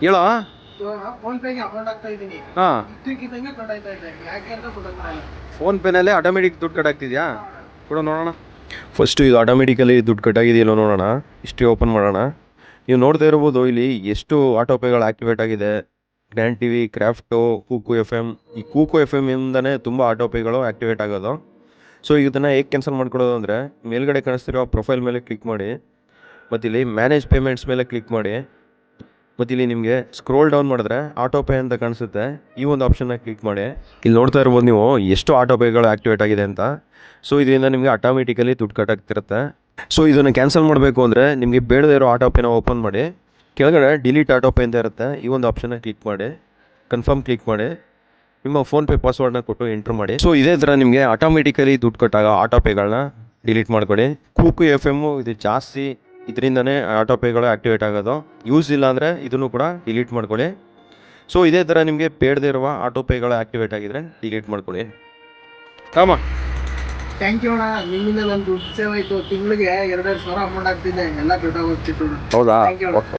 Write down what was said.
ಹೇಳೋ. Phone ಪೇಗೆ amount ಆಗ್ತಾ ಇದ್ದೀನಿ. ಹಾಂ, ಇದ್ದಕ್ಕಿದ್ದಂಗೆ ಕಟ್ಟಾಯ್ತಾ ಇದೆ, ಯಾಕೆ ಅಂತ ಗೊತ್ತಾಗ್ತಾ ಇಲ್ಲ. ಫೋನ್ಪೇನಲ್ಲೇ ಆಟೋಮೆಟಿಕ್ ದುಡ್ಡು ಕಟ್ಟಾಗ್ತಿದ್ಯಾ? ಕೂಡ ನೋಡೋಣ. ಫಸ್ಟು ಇದು ಆಟೋಮೆಟಿಕಲಿ ದುಡ್ಡು ಕಟ್ಟಾಗಿದೆಯಲ್ಲೋ ನೋಡೋಣ. ಹಿಸ್ಟ್ರಿ ಓಪನ್ ಮಾಡೋಣ. ನೀವು ನೋಡ್ತಾ ಇರ್ಬೋದು ಇಲ್ಲಿ ಎಷ್ಟು ಆಟೋಪೇಗಳು ಆ್ಯಕ್ಟಿವೇಟ್ ಆಗಿದೆ. Grand T V, craft, Kuku F M. ಈ ಕೂಕು ಎಫ್ ಎಮ್ ಇಂದನೇ ತುಂಬ ಆಟೋಪೇಗಳು ಆ್ಯಕ್ಟಿವೇಟ್ ಆಗೋದು. ಸೊ ಇದನ್ನು ಹೇಗೆ ಕ್ಯಾನ್ಸಲ್ ಮಾಡ್ಕೊಳ್ಳೋದು ಅಂದರೆ, ಮೇಲ್ಗಡೆ ಕಾಣಿಸ್ತಿರೋ ಪ್ರೊಫೈಲ್ ಮೇಲೆ ಕ್ಲಿಕ್ ಮಾಡಿ, ಮತ್ತು ಇಲ್ಲಿ ಮ್ಯಾನೇಜ್ ಪೇಮೆಂಟ್ಸ್ ಮೇಲೆ ಕ್ಲಿಕ್ ಮಾಡಿ, ಮತ್ತು ಇಲ್ಲಿ ನಿಮಗೆ ಸ್ಕ್ರೋಲ್ ಡೌನ್ ಮಾಡಿದ್ರೆ ಆಟೋಪೇ ಅಂತ ಕಾಣಿಸುತ್ತೆ. ಈ ಒಂದು ಆಪ್ಷನ್ನ ಕ್ಲಿಕ್ ಮಾಡಿ. ಇಲ್ಲಿ ನೋಡ್ತಾ ಇರ್ಬೋದು ನೀವು ಎಷ್ಟು ಆಟೋಪೇಗಳು ಆ್ಯಕ್ಟಿವೇಟ್ ಆಗಿದೆ ಅಂತ. ಸೊ ಇದರಿಂದ ನಿಮಗೆ ಆಟೋಮೆಟಿಕಲಿ ದುಡ್ಡು ಕಟ್ಟಾಗ್ತಿರುತ್ತೆ. ಸೊ ಇದನ್ನು ಕ್ಯಾನ್ಸಲ್ ಮಾಡಬೇಕು ಅಂದರೆ ನಿಮಗೆ ಬೇಡದೇ ಇರೋ ಆಟೋಪೇನ ಓಪನ್ ಮಾಡಿ, ಕೆಳಗಡೆ ಡಿಲೀಟ್ ಆಟೋಪೇ ಅಂತ ಇರುತ್ತೆ. ಈ ಒಂದು ಆಪ್ಷನ್ನ ಕ್ಲಿಕ್ ಮಾಡಿ, ಕನ್ಫರ್ಮ್ ಕ್ಲಿಕ್ ಮಾಡಿ, ನಿಮ್ಮ ಫೋನ್ಪೇ ಪಾಸ್ವರ್ಡ್ನ ಕೊಟ್ಟು ಎಂಟ್ರ್ ಮಾಡಿ. ಸೊ ಇದೇ ಥರ ನಿಮಗೆ ಆಟೋಮೆಟಿಕಲಿ ದುಡ್ಡು ಕಟ್ಟಾಗ ಆಟೋಪೇಗಳನ್ನ ಡಿಲೀಟ್ ಮಾಡ್ಕೊಳ್ಳಿ. ಕೂಕು ಎಫ್ ಎಮ್ಮು ಇದು ಜಾಸ್ತಿ, ಇದರಿಂದನೇ ಆಟೋಪೇಗಳು ಆ್ಯಕ್ಟಿವೇಟ್ ಆಗೋದು. ಯೂಸ್ ಇಲ್ಲ ಅಂದರೆ ಇದನ್ನು ಕೂಡ ಡಿಲೀಟ್ ಮಾಡ್ಕೊಳ್ಳಿ. ಸೊ ಇದೇ ಥರ ನಿಮಗೆ ಬೇಡದೇ ಇರುವ ಆಟೋಪೇಗಳು ಆ್ಯಕ್ಟಿವೇಟ್ ಆಗಿದರೆ ಡಿಲೀಟ್ ಮಾಡ್ಕೊಳ್ಳಿ. ಕಾಮ ಥ್ಯಾಂಕ್ ಯು ಅಣ್ಣ, ನಿಮ್ಮಿಂದ ನನ್ನ ದುಡ್ಡು ಸೇವ್ ಆಯಿತು. ತಿಂಗಳಿಗೆ 2,000 ಅಮೌಂಟ್ ಆಗ್ತಿದೆ, ಎಲ್ಲ ಕಟ್ಟಾಗೋಗ್ತಿತ್ತು. ಹೌದಾ? ಥ್ಯಾಂಕ್ ಯು ಅಣ್ಣ. ಓಕೆ.